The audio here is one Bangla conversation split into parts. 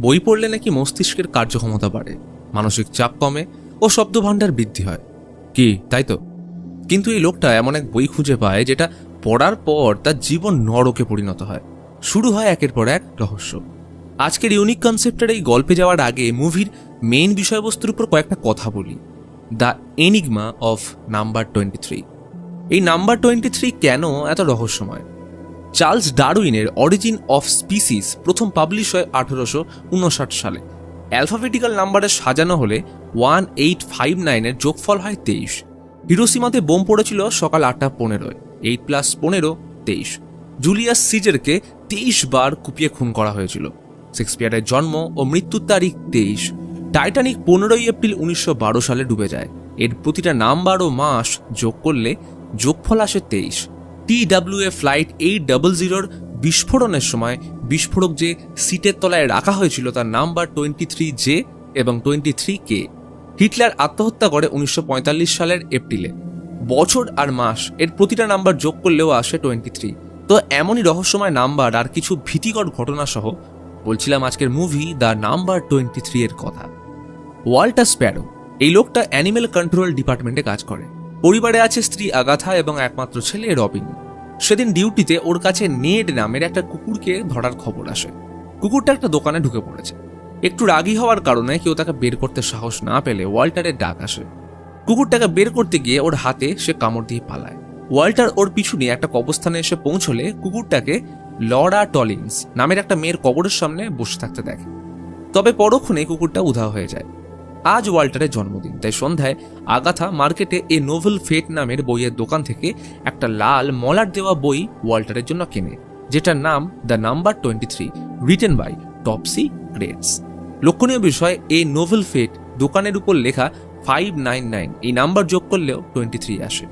বই পড়লে নাকি মস্তিষ্কের কার্যক্ষমতা বাড়ে, মানসিক চাপ কমে ও শব্দভাণ্ডার বৃদ্ধি হয়। কি তাই তো? কিন্তু এই লোকটা এমন এক বই খুঁজে পায় যেটা পড়ার পর তার জীবন নরকে পরিণত হয়। শুরু হয় একের পর এক রহস্য। আজকের ইউনিক কনসেপ্টের এই গল্পে যাওয়ার আগে মুভির মেইন বিষয়বস্তুর উপর কয়েকটা কথা বলি। The enigma of number 23। এই নাম্বার 23 কেন এত রহস্যময়? চার্লস ডারউইনের অরিজিন অফ স্পিসিস প্রথম পাবলিশ হয় 1859 সালে। অ্যালফাবেটিক্যাল নাম্বারে সাজানো হলে 1859-এর যোগফল হয় 23। হিরোশিমাতে বোম পড়েছিল সকাল 8:15। 8 + 15 23। জুলিয়াস সিজারকে 23 বার কুপিয়ে খুন করা হয়েছিল। শেক্সপিয়ারের জন্ম ও মৃত্যুর তারিখ 23। টাইটানিক 15 এপ্রিল 1912 সালে ডুবে যায়। এর প্রতিটা নাম্বার ও মাস যোগ করলে যোগফল আসে 23। TWA ফ্লাইট 800 বিস্ফোরণের সময় বিস্ফোরক যে সিটের তলায় রাখা হয়েছিল তার নাম্বার 23J এবং 23K। হিটলার আত্মহত্যা করে 1945 সালের এপ্রিলে। বছর আর মাস এর প্রতিটা নাম্বার যোগ করলেও আসে 23। তো এমনই রহস্যময় নাম্বার আর কিছু ভীতিকর ঘটনা সহ বলছিলাম আজকের মুভি দ্য নাম্বার 23 এর কথা। ওয়াল্টার স্প্যারো এই লোকটা অ্যানিমেল কন্ট্রোল ডিপার্টমেন্টে কাজ করে। পরিবারে আছে স্ত্রী আগাথা এবং একমাত্র ছেলে রবিন। সেদিন ডিউটিতে ওর কাছে নেড নামের একটা কুকুরকে ধরার খবর আসে। কুকুরটা একটা দোকানে ঢুকে পড়েছে। একটু রাগী হওয়ার কারণে কেউ তাকে বের করতে সাহস না পেলে ওয়াল্টারের ডাক আসে। কুকুরটাকে বের করতে গিয়ে ওর হাতে সে কামড় দিয়ে পালায়। ওয়াল্টার ওর পিছু নিয়ে একটা কবরস্থানে এসে পৌঁছলে কুকুরটাকে লরা টলিন্স নামের একটা মেয়ের কবরের সামনে বসে থাকতে দেখে। তবে পরক্ষণে কুকুরটা উধাও হয়ে যায়। আজ ওয়াল্টারের জন্মদিন, তাই সন্ধ্যায় আগাথা মার্কেটে এ নোভেল ফেট নামের বইয়ের দোকান থেকে একটা লাল মলাট দেওয়া বই ওয়াল্টারের জন্য কেনে, যেটার নাম the number 23 written by Topsy Grates. লক্ষণীয় বিষয়, এই নোভেল ফেট দোকানের উপর লেখা 599 এই নাম্বার যোগ করলেও 23 আসে।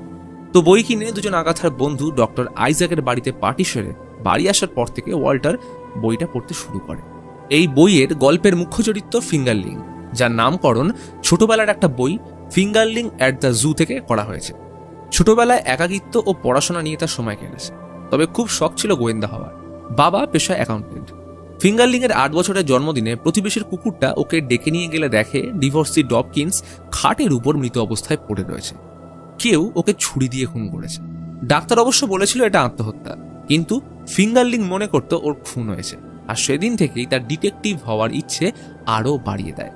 তো বই কিনে দুজন আগাথার বন্ধু ডক্টর আইজাকের বাড়িতে পার্টি সেরে বাড়ি আসার পর থেকে ওয়াল্টার বইটা পড়তে শুরু করে। এই বইয়ের গল্পের মুখ্য চরিত্র ফিঙ্গারলিং, যার নামকরণ ছোটবেলার একটা বই ফিঙ্গারলিং অ্যাট দ্য জু থেকে করা হয়েছে। ছোটবেলায় একাকিত্ব ও পড়াশোনা নিয়ে তার সময় কেটেছে, তবে খুব শখ ছিল গোয়েন্দা হওয়ার। বাবা পেশায় অ্যাকাউন্টেন্ট। ফিঙ্গারলিং এর 8 বছরের জন্মদিনে প্রতিবেশীর কুকুরটা ওকে ডেকে নিয়ে গেলে দেখে ডিভোর্সি ডবকিন্স খাটের উপর মৃত অবস্থায় পড়ে রয়েছে। কেউ ওকে ছুরি দিয়ে খুন করেছে। ডাক্তার অবশ্য বলেছিল এটা আত্মহত্যা, কিন্তু ফিঙ্গারলিং মনে করত ওর খুন হয়েছে, আর সেদিন থেকেই তার ডিটেকটিভ হওয়ার ইচ্ছে আরও বাড়িয়ে দেয়।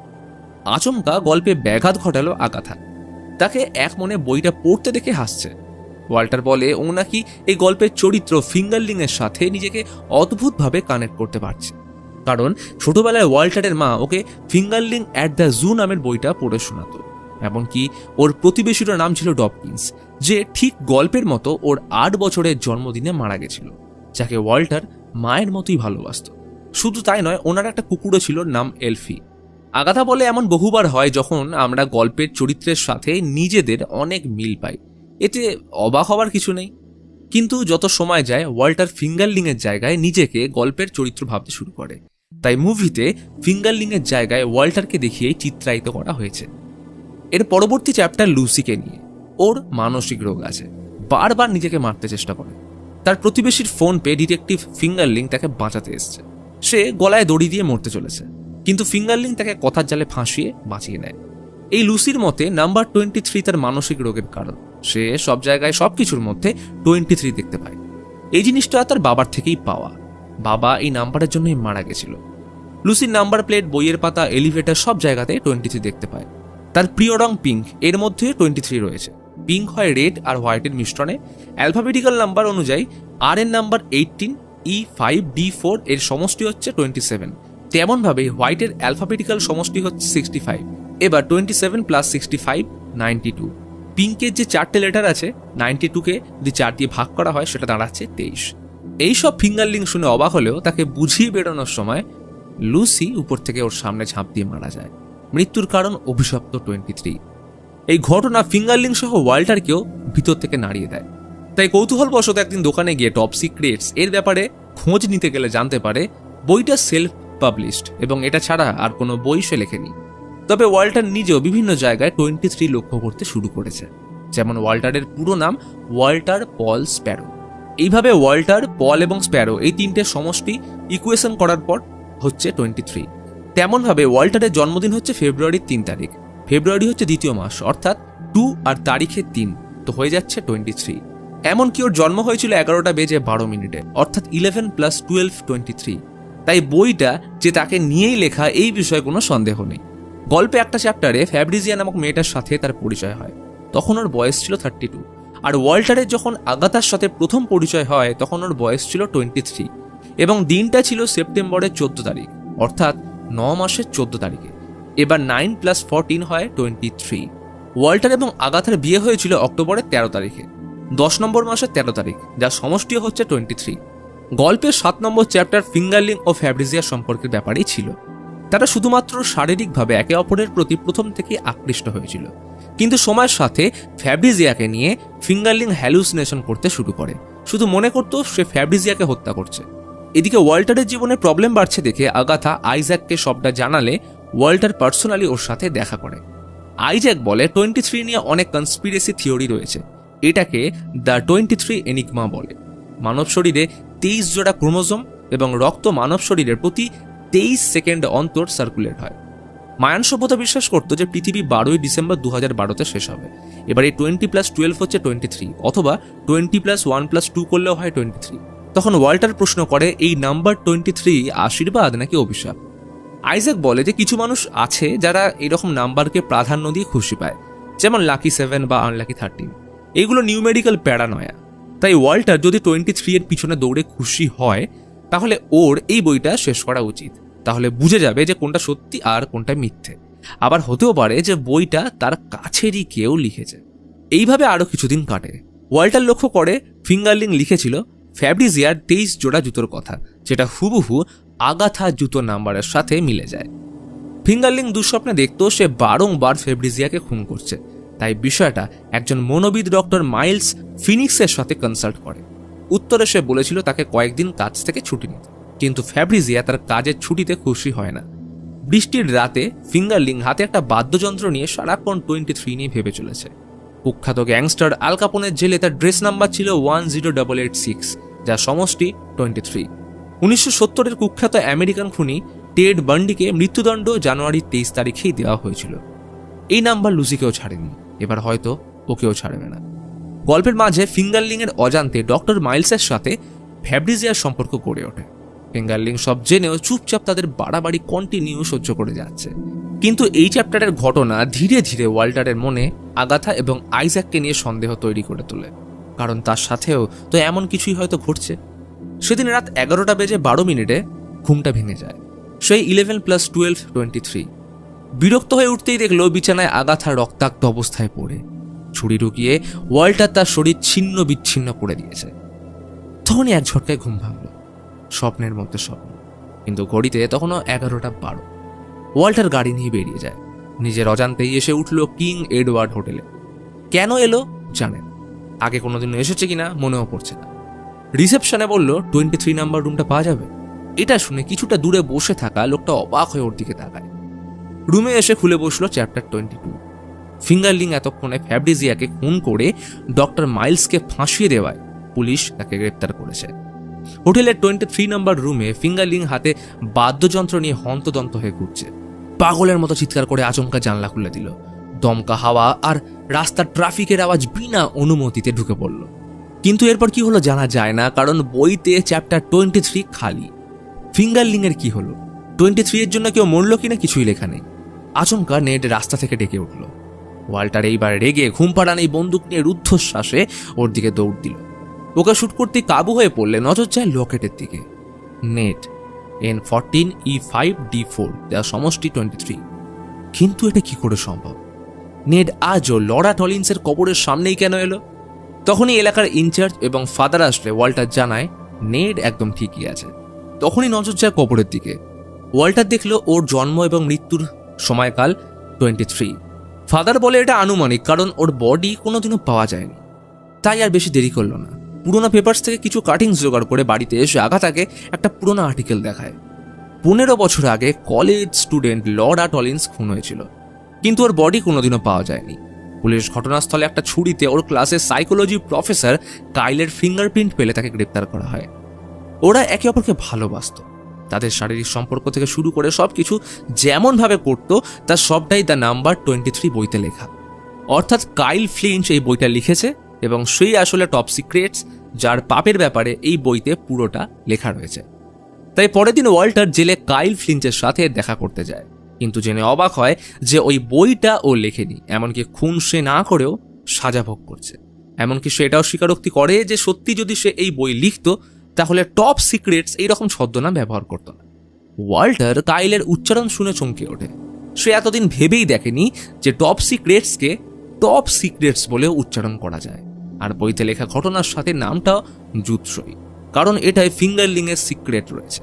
আচমকা গল্পে ব্যাঘাত ঘটালো আগাথা। তাকে এক মনে বইটা পড়তে দেখে হাসছে। ওয়াল্টার বলে ও নাকি এই গল্পের চরিত্র ফিঙ্গারলিং এর সাথে নিজেকে অদ্ভুতভাবে কানেক্ট করতে পারছে, কারণ ছোটবেলায় ওয়াল্টারের মা ওকে ফিঙ্গারলিং অ্যাট দ্য জু নামের বইটা পড়ে শোনাতো। এমনকি ওর প্রতিবেশীর নাম ছিল ডবকিন্স, যে ঠিক গল্পের মতো ওর 8 বছরের জন্মদিনে মারা গেছিল, যাকে ওয়াল্টার মায়ের মতোই ভালোবাসত। শুধু তাই নয়, ওনার একটা কুকুরও ছিল, নাম এলফি। আগাথা বলে এমন বহুবার হয় যখন আমরা গল্পের চরিত্রের সাথে নিজেদের অনেক মিল পাই, এতে অবাক হওয়ার কিছু নেই। কিন্তু যত সময় যায় ওয়াল্টার ফিঙ্গারলিং এর জায়গায় নিজেকে গল্পের চরিত্র ভাবতে শুরু করে। তাই মুভিতে ফিঙ্গারলিং এর জায়গায় ওয়াল্টারকে দেখিয়েই চিত্রায়িত করা হয়েছে। এর পরবর্তী চ্যাপ্টার লুসিকে নিয়ে। ওর মানসিক রোগ আছে, বারবার নিজেকে মারতে চেষ্টা করে। তার প্রতিবেশীর ফোন পেয়ে ডিটেকটিভ ফিঙ্গারলিং তাকে বাঁচাতে এসছে। সে গলায় দড়ি দিয়ে মরতে চলেছে, কিন্তু ফিঙ্গারলিং তাকে কথার জালে ফাঁসিয়ে বাঁচিয়ে নেয়। এই লুসির মতে নাম্বার 23 তার মানসিক রোগের কারণ। সে সব জায়গায় সবকিছুর মধ্যে 23 দেখতে পায়। এই জিনিসটা তার বাবার থেকেই পাওয়া। বাবা এই নাম্বারের জন্যই মারা গেছিল। লুসির নাম্বার প্লেট, বইয়ের পাতা, এলিভেটর সব জায়গাতে 23 দেখতে পায়। তার প্রিয় রং পিঙ্ক, এর মধ্যে 23 রয়েছে। পিঙ্ক হয় রেড আর হোয়াইটের মিশ্রণে। অ্যালফাবেটিক্যাল নাম্বার অনুযায়ী আর এর নাম্বার 18, E5D4 এর সমষ্টি হচ্ছে 27। তেমনভাবে হোয়াইটের অ্যালফাবেটিক্যাল সমষ্টি হচ্ছে 65। এবার 27 + 65 92। পিঙ্কের যে 4টে লেটার আছে, 92কে যদি 4 দিয়ে ভাগ করা হয় সেটা দাঁড়াচ্ছে 23। এইসব ফিঙ্গারলিং শুনে অবাক হলেও তাকে বুঝিয়ে বেরোনোর সময় লুসি উপর থেকে ওর সামনে ঝাঁপ দিয়ে মারা যায়। মৃত্যুর কারণ অভিশপ্ত 23। এই ঘটনা ফিঙ্গারলিং সহ ওয়াল্টারকেও ভিতর থেকে নাড়িয়ে দেয়। তাই কৌতূহলবশত একদিন দোকানে গিয়ে টপ সিক্রেটস এর ব্যাপারে খোঁজ নিতে গেলে জানতে পারে বইটা সেলফ পাবলিশড এবং এটা ছাড়া আর কোনো বই সে লেখেনি। তবে ওয়াল্টার নিজেও বিভিন্ন জায়গায় 23 লক্ষ্য করতে শুরু করেছে। যেমন ওয়াল্টারের পুরো নাম ওয়াল্টার পল স্প্যারো। এইভাবে ওয়াল্টার, পল এবং স্প্যারো এই 3টে সমষ্টি ইকুয়েশন করার পর হচ্ছে 23। তেমনভাবে ওয়াল্টারের জন্মদিন হচ্ছে ফেব্রুয়ারির 3 তারিখ। ফেব্রুয়ারি হচ্ছে দ্বিতীয় মাস, অর্থাৎ 2 আর তারিখে 3, তো হয়ে যাচ্ছে 23। এমনকি ওর জন্ম হয়েছিল 11:12, অর্থাৎ 11 + 12 23। তাই বইটা যে তাকে নিয়েই লেখা এই বিষয়ে কোনো সন্দেহ নেই। গল্পে একটা চ্যাপ্টারে ফ্যাব্রিজিয়া নামক মেয়েটার সাথে তার পরিচয় হয়, তখন ওর বয়স ছিল 32। আর ওয়াল্টারের যখন আগাথার সাথে প্রথম পরিচয় হয় তখন ওর বয়স ছিল 23, এবং দিনটা ছিল সেপ্টেম্বরের 14 তারিখ, অর্থাৎ 9 মাসের 14 তারিখে। এবার 9 + 14 হয় 23। ওয়াল্টার এবং আগাথার বিয়ে হয়েছিল অক্টোবরের 13 তারিখে, 10 নম্বর মাসের 13 তারিখ, যার সমষ্টিও হচ্ছে 23। গল্পের 7 নম্বর চ্যাপ্টার ফিঙ্গারলিং ও ফ্যাব্রিজিয়া সম্পর্কের ব্যাপারেই ছিল। তারা শুধুমাত্র শারীরিকভাবে একে অপরের প্রতি প্রথম থেকেই আকৃষ্ট হয়েছিল, কিন্তু সময়ের সাথে ফ্যাব্রিজিয়াকে নিয়ে ফিঙ্গারলিং হ্যালুসিনেশন করতে শুরু করে, শুধু মনে করতো সে ফ্যাব্রিজিয়াকে হত্যা করছে। এদিকে ওয়াল্টারের জীবনে প্রবলেম বাড়ছে দেখে আগাথা আইজ্যাককে সবটা জানালে ওয়াল্টার পার্সোনালি ওর সাথে দেখা করে। আইজ্যাক বলে 23 নিয়ে অনেক কনস্পিরেসি থিওরি রয়েছে, এটাকে দ্য 23 এনিগমা বলে। মানব শরীরে 23 জোড়া ক্রোমোজোম এবং রক্ত মানব শরীরের প্রতি 23 সেকেন্ড অন্তর সার্কুলেট হয়। মায়ান সভ্যতা বিশ্বাস করতো যে পৃথিবী 12ই ডিসেম্বর 2012 শেষ হবে। এবার এই 20 + 12 হচ্ছে 23, অথবা 20 + 1 + 2 করলেও হয় 23। তখন ওয়াল্টার প্রশ্ন করে এই নাম্বার 23 আশীর্বাদ নাকি অভিশাপ। আইজ্যাক বলে যে কিছু মানুষ আছে যারা এরকম নাম্বারকে প্রাধান্য দিয়ে খুশি পায়, যেমন লাকি 7 বা আনলাকি 13। এগুলো নিউমেরিক্যাল প্যারানয়া। তাই ওয়াল্টার যদি 23 এর পিছনে দৌড়ে খুশি হয় তাহলে ওর এই বইটা শেষ করা উচিত, তাহলে বুঝে যাবে যে কোনটা সত্যি আর কোনটা মিথ্যে। আবার হতেও পারে যে বইটা তার কাছেরই কেউ লিখেছে। এইভাবে আরো কিছুদিন কাটে। ওয়াল্টার লক্ষ্য করে ফিঙ্গারলিং লিখেছিল ফ্যাব্রিজিয়ার 23 জোড়া জুতোর কথা, যেটা হুবহু আগাথা জুতো নাম্বারের সাথে মিলে যায়। ফিঙ্গারলিং দুঃস্বপ্নে দেখত সে বারংবার ফ্যাব্রিজিয়াকে খুন করছে, তাই বিষয়টা একজন মনোবিদ ডক্টর মাইলস ফিনিক্সের সাথে কনসাল্ট করে। উত্তরে সে বলেছিল তাকে কয়েকদিন কাজ থেকে ছুটি নিতে, কিন্তু ফ্যাব্রিজিয়া তার কাজের ছুটিতে খুশি হয় না। বৃষ্টির রাতে ফিঙ্গারলিং হাতে একটা বাদ্যযন্ত্র নিয়ে সারাক্ষণ 23 নিয়ে ভেবে চলেছে। কুখ্যাত গ্যাংস্টার আল কাপনের জেলে তার ড্রেস নাম্বার ছিল 10886, যা সমষ্টি 23। 1970-এর কুখ্যাত আমেরিকান খুনি টেড বান্ডিকে মৃত্যুদণ্ড জানুয়ারি 23 তারিখেই দেওয়া হয়েছিল। এই নাম্বার লুসিকেও ছাড়েনি, এবার হয়তো ওকেও ছাড়বে না। গল্পের মাঝে ফিঙ্গারলিং এর অজান্তে ডক্টর মাইলসের সাথে ফ্যাব্রিজিয়ার সম্পর্ক গড়ে ওঠে। ফিঙ্গারলিং সব জেনেও চুপচাপ তাদের বাড়াবাড়ি কন্টিনিউ সহ্য করে যাচ্ছে। কিন্তু এই চ্যাপ্টারের ঘটনা ধীরে ধীরে ওয়াল্টারের মনে আগাথা এবং আইজ্যাককে নিয়ে সন্দেহ তৈরি করে তোলে, কারণ তার সাথেও তো এমন কিছুই হয়তো ঘটছে। সেদিন রাত 11:12 ঘুমটা ভেঙে যায়। সেই 11 + 12 23। বিরক্ত হয়ে উঠতেই দেখলো বিছানায় আগাথা রক্তাক্ত অবস্থায় পড়ে। ছুরি ঢুকিয়ে ওয়াল্টার তার শরীর ছিন্ন বিচ্ছিন্ন করে দিয়েছে। তখনই এক ঝটকায় ঘুম ভাঙল। স্বপ্নের মধ্যে স্বপ্ন, কিন্তু ঘড়িতে তখনও 11:12। ওয়াল্টার গাড়ি নিয়ে বেরিয়ে যায়। নিজের অজান্তেই এসে উঠল কিং এডওয়ার্ড হোটেলে। কেন এলো জানেন, আগে কোনোদিনও এসেছে কিনা মনেও পড়ছে না। রিসেপশনে বলল 23 নাম্বার রুমটা পাওয়া যাবে। এটা শুনে কিছুটা দূরে বসে থাকা লোকটা অবাক হয়ে ওর দিকে তাকায়। রুমে এসে খুলে বসলো চ্যাপ্টার 22। ফিঙ্গারলিং এতক্ষণে ফ্যাব্রিজিয়াকে খুন করে ডক্টর মাইলসকে ফাঁসিয়ে দেওয়ায় পুলিশ তাকে গ্রেপ্তার করেছে। হোটেলের 23 নাম্বার রুমে ফিঙ্গারলিং হাতে বাদ্যযন্ত্র নিয়ে হন্তদন্ত হয়ে ঘুরছে। পাগলের মতো চিৎকার করে আচমকা জানলা খুলে দিল। দমকা হাওয়া আর রাস্তার ট্রাফিকের আওয়াজ বিনা অনুমতিতে ঢুকে পড়ল। কিন্তু এরপর কি হলো জানা যায় না, কারণ বইতে চ্যাপ্টার 23 খালি। ফিঙ্গারলিং এর কি হলো, 23 এর জন্য কেউ মরল কিনা কিছুই লেখা নেই। আচমকা নেড রাস্তা থেকে ডেকে উঠল। ওয়াল্টার এইবার রেগে ঘুম পাড়ান এই বন্দুক নিয়ে রুদ্ধশ্বাসে ওর দিকে দৌড় দিল। ওকে শুট করতে কাবু হয়ে পড়লে নজর যায় লকেটের দিকে। নেড N14E5D4, যার সমষ্টি 23। কিন্তু এটা কি করে সম্ভব? নেড আজও লরা টলিন্সের কবরের সামনেই কেন এলো? তখনই এলাকার ইনচার্জ এবং ফাদার আসলে ওয়াল্টার জানায় নেড একদম ঠিকই আছে। তখনই নজর যায় কবরের দিকে। ওয়াল্টার দেখলো ওর জন্ম এবং মৃত্যুর সময়কাল 23। ফাদার বলে এটা আনুমানিক, কারণ ওর বডি কোনোদিনও পাওয়া যায়নি। তাই আর বেশি দেরি করলো না, পুরোনো পেপারস থেকে কিছু কাটিংস জোগাড় করে বাড়িতে এসে আগাথাকে একটা পুরোনো আর্টিকেল দেখায়। 15 বছর আগে কলেজ স্টুডেন্ট লরা টলিন্স খুন হয়েছিল, কিন্তু ওর বডি কোনোদিনও পাওয়া যায়নি। পুলিশ ঘটনাস্থলে একটা ছুরিতে ওর ক্লাসের সাইকোলজি প্রফেসর কাইলের ফিঙ্গারপ্রিন্ট পেলে তাকে গ্রেপ্তার করা হয়। ওরা একে অপরকে ভালোবাসত, তাদের শারীরিক সম্পর্ক থেকে শুরু করে সবকিছু যেমনভাবে করত তার সবটাই দ্য নাম্বার 23 বইতে লেখা। অর্থাৎ কাইল ফ্লিঞ্চ এই বইটা লিখেছে এবং সেই আসলে টপ সিক্রেটস, যার পাপের ব্যাপারে এই বইতে পুরোটা লেখা রয়েছে। তাই পরের দিন ওয়াল্টার জেলে কাইল ফ্লিঞ্চের সাথে দেখা করতে যায়, কিন্তু জেনে অবাক হয় যে ওই বইটা ও লেখেনি, এমনকি খুন সে না করেও সাজা ভোগ করছে। এমনকি সে এটাও স্বীকারোক্তি করে যে সত্যি যদি সে এই বই লিখত তাহলে টপ সিক্রেটস এইরকম ছদ্মনাম ব্যবহার করত না। ওয়াল্টার কাইলের উচ্চারণ শুনে চমকে ওঠে। সে এতদিন ভেবেই দেখেনি যে টপ সিক্রেটসকে টপ সিক্রেটস বলে উচ্চারণ করা যায়, আর বইতে লেখা ঘটনার সাথে নামটাও জুৎসই, কারণ এটাই ফিঙ্গারলিংয়ের সিক্রেট রয়েছে।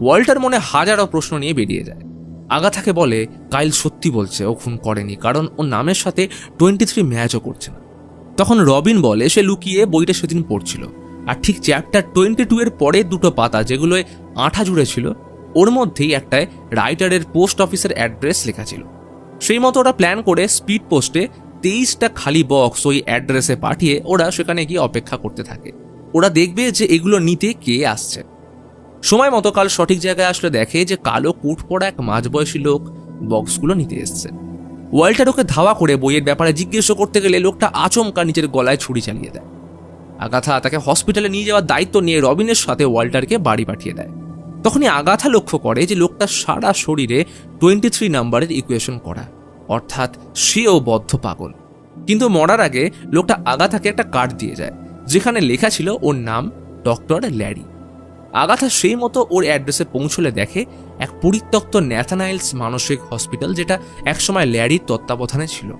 ওয়াল্টার মনে হাজারো প্রশ্ন নিয়ে বেরিয়ে যায়। আগাথাকে বলে কাইল সত্যি বলছে ও খুন করেনি, কারণ ও নামের সাথে 23 ম্যাচও করছে না। তখন রবিন বলে সে লুকিয়ে বইটা সেদিন পড়ছিল, আর ঠিক চ্যাপ্টার 22 এর পরে দুটো পাতা যেগুলোয় আঠা জুড়ে ছিল, ওর মধ্যেই একটায় রাইটারের পোস্ট অফিসের অ্যাড্রেস লেখা ছিল। সেই মতো ওরা প্ল্যান করে স্পিড পোস্টে 23টা খালি বক্স ওই অ্যাড্রেসে পাঠিয়ে ওরা সেখানে গিয়ে অপেক্ষা করতে থাকে। ওরা দেখবে যে এগুলো নিতে কে আসছে। সময় মতো কাল সঠিক জায়গায় আসলে দেখে যে কালো কোট পরা এক মাঝবয়সী লোক বক্সগুলো নিতে এসছে। ওয়াল্টার ওকে ধাওয়া করে বইয়ের ব্যাপারে জিজ্ঞেস করতে গেলে লোকটা আচমকা নিজের গলায় ছুরি চালিয়ে দেয়। আগাথা তাকে হসপিটালে নিয়ে যাওয়ার দায়িত্ব নিয়ে রবিনের সাথে ওয়াল্টারকে বাড়ি পাঠিয়ে দেয়। তখনই আগাথা লক্ষ্য করে যে লোকটার সারা শরীরে 23 নাম্বারের ইকুয়েশন করা, অর্থাৎ সেও বদ্ধ পাগল। কিন্তু মরার আগে লোকটা আগাথাকে একটা কার্ড দিয়ে যায় যেখানে লেখা ছিল ওর নাম ডক্টর ল্যারি। আগাথা সেই মতো ওর অ্যাড্রেসে পৌঁছলে দেখে এক পরিত্যক্ত ন্যাথানাইলস মানসিক হসপিটাল, যেটা একসময় ল্যারির তত্ত্বাবধানে ছিল।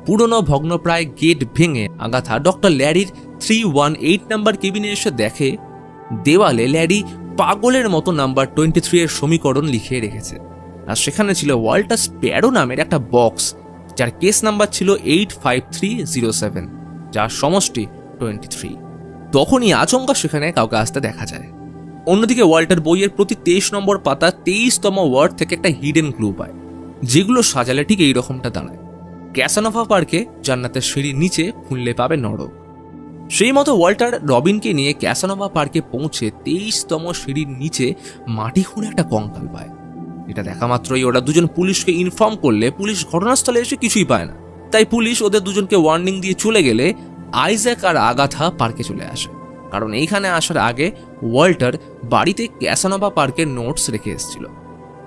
পুরনো ভগ্নপ্রায় গেট ভেঙে আগাথা ডক্টর ল্যারির 318 নাম্বার কেবিনে এসে দেখে দেওয়ালে ল্যারি পাগলের মতো নাম্বার 23 এর সমীকরণ লিখে রেখেছে, আর সেখানে ছিল ওয়াল্টার স্প্যারো নামের একটা বক্স যার কেস নাম্বার ছিল 85307, যার সমষ্টি 23। তখনই আচমকা সেখানে কাউকে আসতে দেখা যায়। অন্যদিকে ওয়াল্টার বইয়ের প্রতি 23 নম্বর পাতা 23তম ওয়ার্ড থেকে একটা হিডেন ক্লু পায়, যেগুলো সাজালে ঠিক এইরকমটা দাঁড়ায়। ক্যাসানোভা পার্কে জান্নাতের সিঁড়ির নিচে খুললে পাবে নরক। সেই মতো ওয়াল্টার রবিনকে নিয়ে ক্যাসানোভা পার্কে পৌঁছে 23তম সিঁড়ির নিচে মাটি খুঁড়ে একটা কঙ্কাল পায়। এটা দেখা মাত্রই ওরা দুজন পুলিশকে ইনফর্ম করলে পুলিশ ঘটনাস্থলে এসে কিছুই পায় না। তাই পুলিশ ওদের দুজনকে ওয়ার্নিং দিয়ে চলে গেলে আইজ্যাক আর আগাথা পার্কে চলে আসে, কারণ এইখানে আসার আগে ওয়াল্টার বাড়িতে ক্যাসানোভা পার্কের নোটস রেখে এসেছিল।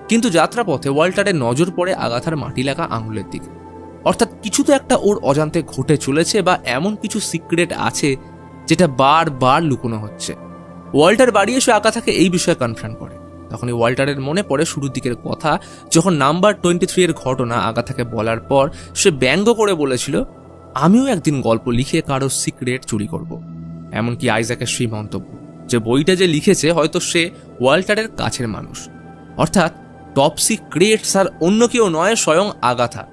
কিন্তু যাত্রাপথে ওয়াল্টারের নজর পড়ে আগাথার মাটি লাগা আঙুলের দিকে, অর্থাৎ কিছু তো একটা ওর অজান্তে ঘটে চলেছে, বা এমন কিছু সিক্রেট আছে যেটা বারবার লুকোনো হচ্ছে। ওয়াল্টার বাড়ি এসে আগাথাকে এই বিষয়ে কনফার্ম করে। তখনই ওয়াল্টারের মনে পড়ে শুরুর দিকের কথা, যখন নাম্বার 23 এর ঘটনা আগাথাকে বলার পর সে ব্যঙ্গ করে বলেছিল, আমিও একদিন গল্প লিখে কারো সিক্রেট চুরি করব। এমনকি আইজ্যাকের সেই মন্তব্য যে বইটা যে লিখেছে হয়তো সে ওয়াল্টারের কাছের মানুষ, অর্থাৎ টপ সিক্রেটস আর অন্য কেউ নয়, স্বয়ং আগাথা।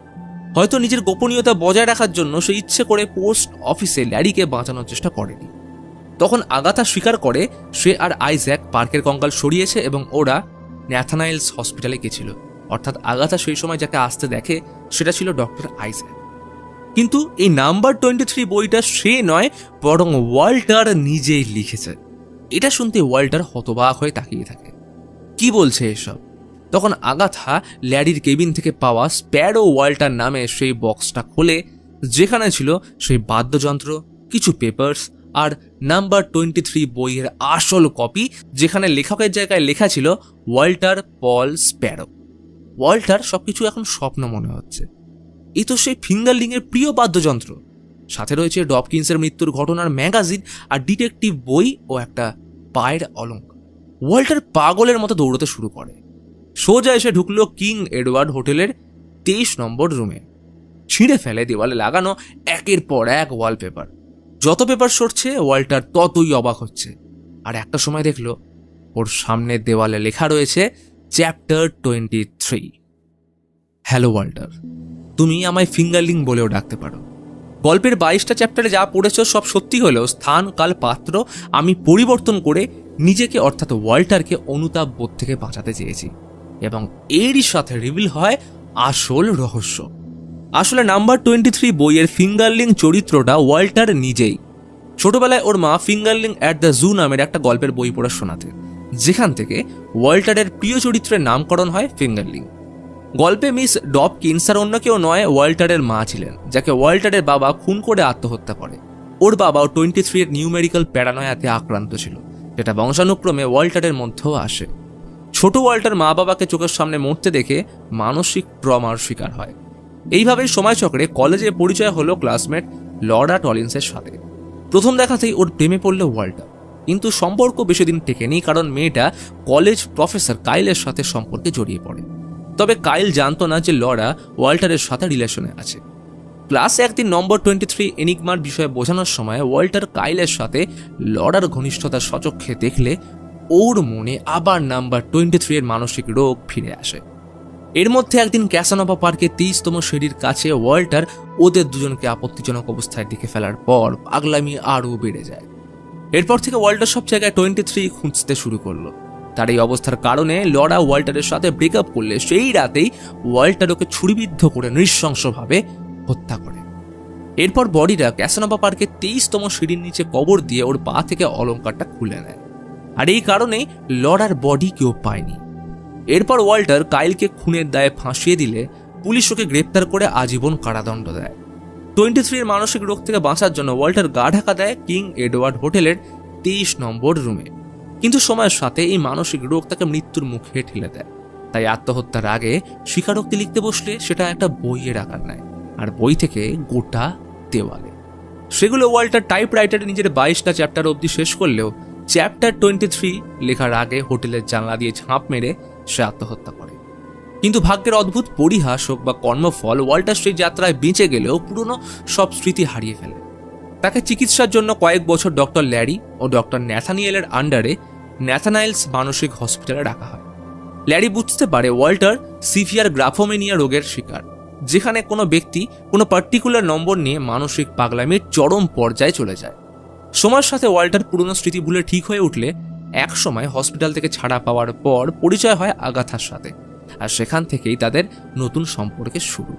হয়তো নিজের গোপনীয়তা বজায় রাখার জন্য সে ইচ্ছে করে পোস্ট অফিসে ল্যারিকে বাঁচানোর চেষ্টা করেনি। তখন আগাথা স্বীকার করে সে আর আইজ্যাক পার্কের কঙ্কাল সরিয়েছে এবং ওরা ন্যাথানাইলস হসপিটালে গেছিল। অর্থাৎ আগাথা সেই সময় যাকে আসতে দেখে সেটা ছিল ডক্টর আইজ্যাক। কিন্তু এই নাম্বার 23 বইটা সে নয়, বরং ওয়াল্টার নিজেই লিখেছে। এটা শুনতে ওয়াল্টার হতবাক হয়ে তাকিয়ে থাকে। কি বলছে এসব? তখন আগাথা ল্যারির কেবিন থেকে পাওয়া স্প্যারো ওয়াল্টার নামে সেই বক্সটা খোলে, যেখানে ছিল সেই বাদ্যযন্ত্র, কিছু পেপার্স আর নাম্বার 23 বইয়ের আসল কপি, যেখানে লেখকের জায়গায় লেখা ছিল ওয়াল্টার পল স্প্যারো। ওয়াল্টার সবকিছু এখন স্বপ্ন মনে হচ্ছে। এই তো সেই ফিঙ্গারলিংয়ের প্রিয় বাদ্যযন্ত্র, সাথে রয়েছে ডবকিন্সের মৃত্যুর ঘটনার ম্যাগাজিন আর ডিটেকটিভ বই ও একটা পায়ের অলঙ্কার। ওয়াল্টার পাগলের মতো দৌড়তে শুরু করে। সোজা এসে ঢুকলো কিং এডওয়ার্ড হোটেলের 23 নম্বর রুমে। ছিঁড়ে ফেলে দেওয়ালে লাগানো একের পর এক ওয়ালপেপার। যত পেপার সরছে ওয়াল্টার ততই অবাক হচ্ছে। আর একটা সময় দেখলো ওর সামনের দেওয়ালে লেখা রয়েছে চ্যাপ্টার 23। হ্যালো ওয়াল্টার, তুমি আমায় ফিঙ্গারলিং বলেও ডাকতে পারো। গল্পের 22টা চ্যাপ্টারে যা পড়েছ সব সত্যি হলেও স্থান, কাল, পাত্র আমি পরিবর্তন করে নিজেকে অর্থাৎ ওয়াল্টারকে অনুতাপ বোধ থেকে বাঁচাতে চেয়েছি, এবং এরই সাথে রিভিল হয় আসল রহস্য। আসলে নাম্বার 23 বইয়ের ফিঙ্গারলিং চরিত্রটা ওয়াল্টার নিজেই। ছোটবেলায় ওর মা ফিঙ্গারলিং অ্যাট দ্য জু নামের একটা গল্পের বই পড়ে শোনাতেন, যেখান থেকে ওয়াল্টারের প্রিয় চরিত্রের নামকরণ হয় ফিঙ্গারলিং। গল্পে মিস ডবকিন্স আর অন্য কেউ নয়, ওয়াল্টারের মা ছিলেন, যাকে ওয়াল্টারের বাবা খুন করে আত্মহত্যা করে। ওর বাবাও 23 এর নিউমেরিক্যাল প্যারানয়াতে আক্রান্ত ছিল, যেটা বংশানুক্রমে ওয়াল্টারের মধ্যেও আসে। ছোট ওয়াল্টার মা বাবাকে চোখের সামনে মরতে দেখে মানসিক ট্রমার শিকার হয়। এইভাবেই সময়চক্রে কলেজে পরিচয় হলো ক্লাসমেট লরা টলিন্সের সাথে। প্রথম দেখাতেই ওর প্রেমে পড়ল ওয়াল্টার, কিন্তু সম্পর্ক বেশি দিন টেকেনি, কারণ মেয়েটা কলেজ প্রফেসর কাইলের সাথে সম্পর্কে জড়িয়ে পড়ে। তবে কাইল জানতো না যে লরা ওয়াল্টারের সাথে রিলেশনে আছে। ক্লাসে একদিন নম্বর 23 এনিগমার বিষয়ে বোঝানোর সময় ওয়াল্টার কাইলের সাথে লরার ঘনিষ্ঠতা সচক্ষে দেখলে ওর মনে আবার নাম্বার 23 এর মানসিক রোগ ফিরে আসে। এর মধ্যে একদিন ক্যাসানোভা পার্কে 23তম সিঁড়ির কাছে ওয়াল্টার ওদের দুজনকে আপত্তিজনক অবস্থায় দেখে ফেলার পর পাগলামি আরও বেড়ে যায়। এরপর থেকে ওয়াল্টার সব জায়গায় 23 খুঁজতে শুরু করলো। তার এই অবস্থার কারণে লরা ওয়াল্টারের সাথে ব্রেকআপ করলে সেই রাতেই ওয়াল্টার ওকে ছুরিবিদ্ধ করে নৃশংসভাবে হত্যা করে। এরপর বডিটা ক্যাসানোভা পার্কে 23তম সিঁড়ির নিচে কবর দিয়ে ওর পা থেকে অলংকারটা খুলে নেয়, আর এই কারণেই লরার বডি কেউ পায়নি। এরপর ওয়াল্টার কাইলকে খুনের দায়ে ফাঁসিয়ে দিলে পুলিশ ওকে গ্রেপ্তার করে আজীবন কারাদণ্ড দেয়। 23 এর মানসিক রোগ থেকে বাঁচার জন্য ওয়াল্টার গা ঢাকা দেয় কিং এডওয়ার্ড হোটেলের 23 নম্বর রুমে, কিন্তু সময়ের সাথে এই মানসিক রোগ তাকে মৃত্যুর মুখে ঠেলে দেয়। তাই আত্মহত্যার আগে স্বীকারোক্তি লিখতে বসলে সেটা একটা বইয়ের আকার নেয়, আর বই থেকে গোটা দেওয়ালে। সেগুলো ওয়াল্টার টাইপরাইটারে নিজের 22টা চ্যাপ্টার অবধি শেষ করলেও চ্যাপ্টার 23 লেখার আগে হোটেলের জানলা দিয়ে ঝাঁপ মেরে সে আত্মহত্যা করে। কিন্তু ভাগ্যের অদ্ভুত পরিহাস হোক বা কর্মফল, ওয়াল্টার সেই যাত্রায় বেঁচে গেলেও পুরনো সব স্মৃতি হারিয়ে ফেলে। তাকে চিকিৎসার জন্য কয়েক বছর ডক্টর ল্যারি ও ডক্টর ন্যাথানিয়েলের আন্ডারে ন্যাথানাইলস মানসিক হসপিটালে রাখা হয়। ল্যারি বুঝতে পারে ওয়াল্টার সিভিয়ার গ্রাফোমেনিয়া রোগের শিকার, যেখানে কোনো ব্যক্তি কোনো পার্টিকুলার নম্বর নিয়ে মানসিক পাগলামির চরম পর্যায়ে চলে যায়। সময়ের সাথে ওয়াল্টার পুরনো স্মৃতি ভুলে ঠিক হয়ে উঠলে এক সময় হসপিটাল থেকে ছাড়া পাওয়ার পর পরিচয় হয় আগাথার সাথে, আর সেখান থেকেই তাদের নতুন সম্পর্কের শুরু।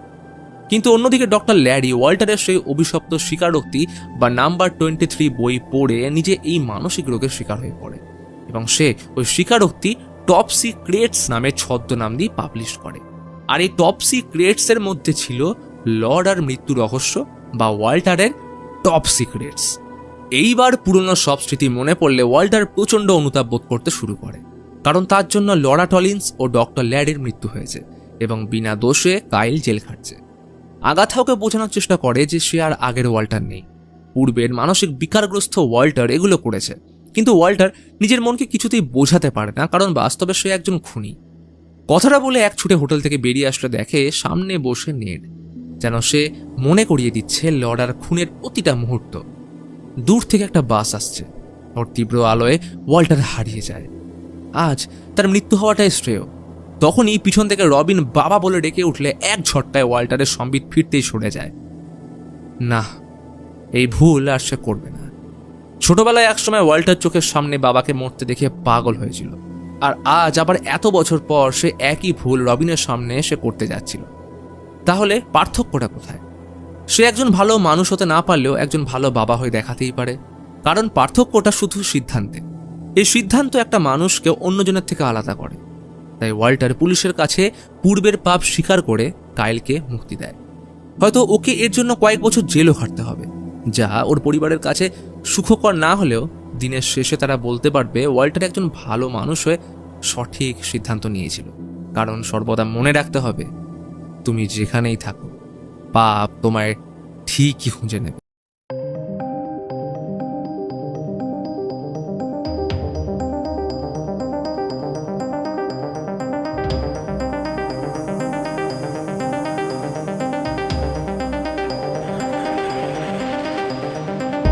কিন্তু অন্যদিকে ডক্টর ল্যারি ওয়াল্টারের সেই অভিশপ্ত স্বীকারোক্তি বা নাম্বার 23 বই পড়ে নিজে এই মানসিক রোগের শিকার হয়ে পড়ে, এবং সে ওই স্বীকারোক্তি টপ সিক্রেটস নামে ছদ্মনাম দিয়ে পাবলিশ করে। আর এই টপ সিক্রেটস এর মধ্যে ছিল লরার মৃত্যু রহস্য বা ওয়াল্টারের টপ সিক্রেটস। এইবার পুরনো সব স্মৃতি মনে পড়লে ওয়াল্টার প্রচণ্ড অনুতাপ বোধ করতে শুরু করে, কারণ তার জন্য লরা টলিন্স ও ডক্টর ল্যারির মৃত্যু হয়েছে এবং বিনা দোষে কাইল জেল খাটছে। আগাথা ওকে বোঝানোর চেষ্টা করে যে সে আর আগের ওয়াল্টার নেই, পূর্বের মানসিক বিকারগ্রস্ত ওয়াল্টার এগুলো করেছে। কিন্তু ওয়াল্টার নিজের মনকে কিছুতেই বোঝাতে পারে না, কারণ বাস্তবে সে একজন খুনি। কথাটা বলে এক ছুটে হোটেল থেকে বেরিয়ে আসলে দেখে সামনে বসে নেড, যেন সে মনে করিয়ে দিচ্ছে লরার খুনের প্রতিটা মুহূর্ত। দূর থেকে একটা বাস আসছে, ওর তীব্র আলোয় ওয়াল্টার হারিয়ে যায়। আজ তার মৃত্যু হওয়াটাই শ্রেয়। তখনই পিছন থেকে রবিন বাবা বলে ডেকে উঠলে এক ঝটকায় ওয়াল্টারের সম্বিত ফিরতেই সরে যায়। না, এই ভুল আর সে করবে না। ছোটবেলায় একসময় ওয়াল্টার চোখের সামনে বাবাকে মরতে দেখে পাগল হয়েছিল, আর আজ আবার এত বছর পর সে একই ভুল রবিনের সামনে সে করতে যাচ্ছিল। তাহলে পার্থক্যটা কোথায়? সে একজন ভালো মানুষ হতে না পারলেও একজন ভালো বাবা হয়ে দেখাতেই পারে, কারণ পার্থক্যটা শুধু সিদ্ধান্তে। এই সিদ্ধান্ত একটা মানুষকে অন্যজনের থেকে আলাদা করে। তাই ওয়াল্টার পুলিশের কাছে পূর্বের পাপ স্বীকার করে কাইলকে মুক্তি দেয়। হয়তো ওকে এর জন্য কয়েক বছর জেলও খাটতে হবে, যা ওর পরিবারের কাছে সুখকর না হলেও দিনের শেষে তারা বলতে পারবে ওয়াল্টার একজন ভালো মানুষ হয়ে সঠিক সিদ্ধান্ত নিয়েছিল। কারণ সর্বদা মনে রাখতে হবে, তুমি যেখানেই থাকো, পাপ তোমায় ঠিকই খুঁজে নেবে।